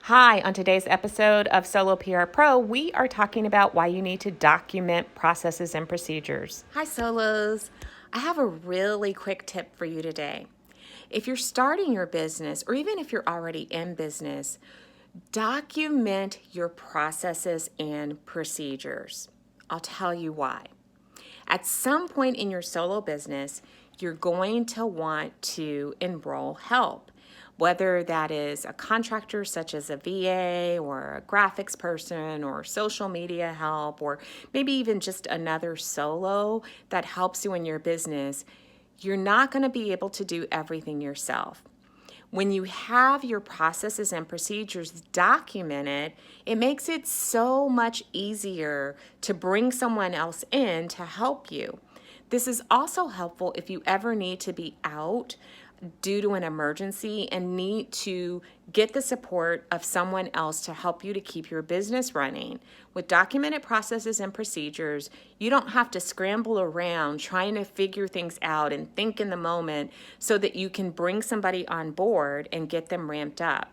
Hi, on today's episode of Solo PR Pro, we are talking about why you need to document processes and procedures. Hi, Solos. I have a really quick tip for you today. If you're starting your business, or even if you're already in business, document your processes and procedures. I'll tell you why. At some point in your solo business, you're going to want to enroll help, whether that is a contractor such as a VA or a graphics person or social media help, or maybe even just another solo that helps you in your business. You're not going to be able to do everything yourself. When you have your processes and procedures documented, it makes it so much easier to bring someone else in to help you. This is also helpful if you ever need to be out due to an emergency and need to get the support of someone else to help you to keep your business running. With documented processes and procedures, you don't have to scramble around trying to figure things out and think in the moment so that you can bring somebody on board and get them ramped up.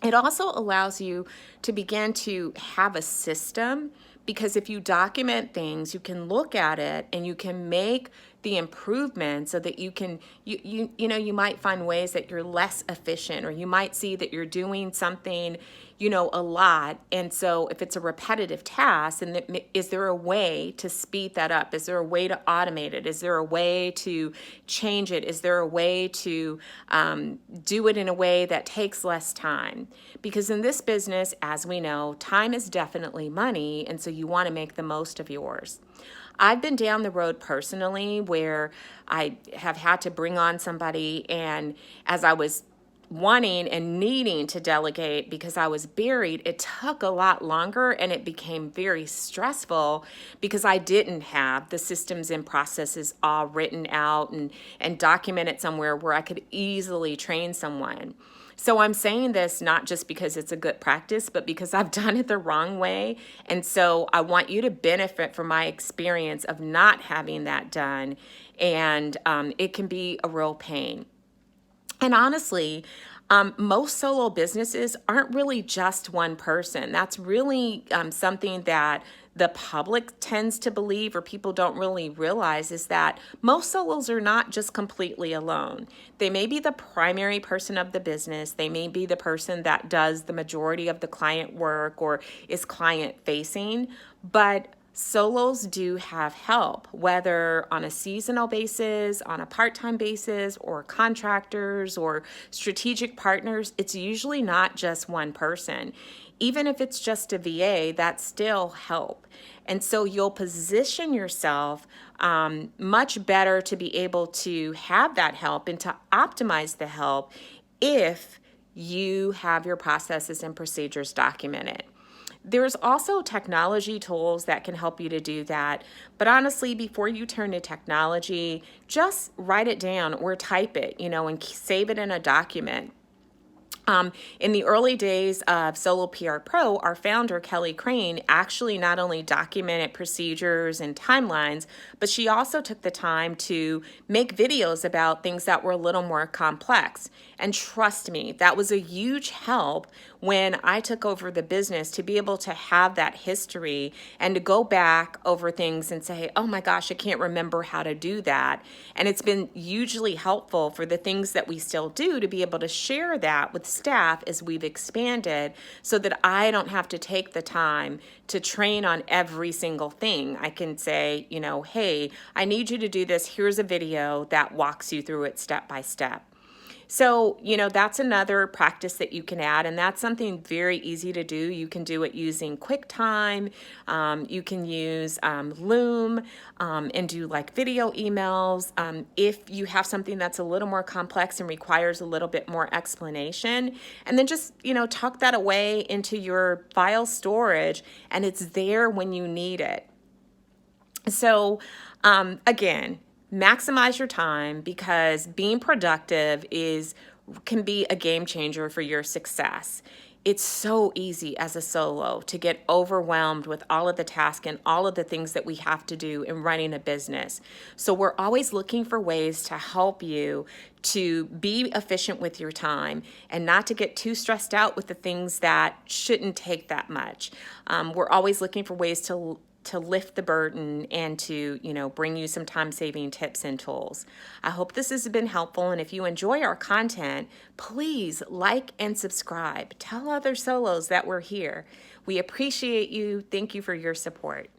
It also allows you to begin to have a system, because if you document things, you can look at it and you can make the improvements so that you might find ways that you're less efficient, or you might see that you're doing something a lot. And so if it's a repetitive task, and is there a way to speed that up? Is there a way to automate it? Is there a way to change it? Is there a way to do it in a way that takes less time? Because in this business, as we know, time is definitely money, and so you want to make the most of yours. I've been down the road personally where I have had to bring on somebody, and as I was wanting and needing to delegate because I was buried, it took a lot longer and it became very stressful because I didn't have the systems and processes all written out and documented somewhere where I could easily train someone. So I'm saying this not just because it's a good practice, but because I've done it the wrong way. And so I want you to benefit from my experience of not having that done. And it can be a real pain. And honestly, most solo businesses aren't really just one person. That's really something that the public tends to believe, or people don't really realize, is that most solos are not just completely alone. They may be the primary person of the business. They may be the person that does the majority of the client work or is client facing, but solos do have help, whether on a seasonal basis, on a part-time basis, or contractors or strategic partners. It's usually not just one person. Even if it's just a VA, that's still help. And so you'll position yourself much better to be able to have that help and to optimize the help if you have your processes and procedures documented. There's also technology tools that can help you to do that. But honestly, before you turn to technology, just write it down or type it, and save it in a document. In the early days of Solo PR Pro, our founder, Kelly Crane, actually not only documented procedures and timelines, but she also took the time to make videos about things that were a little more complex. And trust me, that was a huge help when I took over the business, to be able to have that history and to go back over things and say, oh my gosh, I can't remember how to do that. And it's been hugely helpful for the things that we still do to be able to share that with staff as we've expanded, so that I don't have to take the time to train on every single thing. I can say, hey, I need you to do this. Here's a video that walks you through it step by step. So, that's another practice that you can add, and that's something very easy to do. You can do it using QuickTime. You can use Loom and do like video emails. If you have something that's a little more complex and requires a little bit more explanation, and then just, tuck that away into your file storage, and it's there when you need it. So, again, maximize your time, because being productive is can be a game changer for your success. It's so easy as a solo to get overwhelmed with all of the tasks and all of the things that we have to do in running a business. So we're always looking for ways to help you to be efficient with your time and not to get too stressed out with the things that shouldn't take that much. We're always looking for ways to lift the burden and to, bring you some time-saving tips and tools. I hope this has been helpful, and if you enjoy our content, please like and subscribe. Tell other solos that we're here. We appreciate you. Thank you for your support.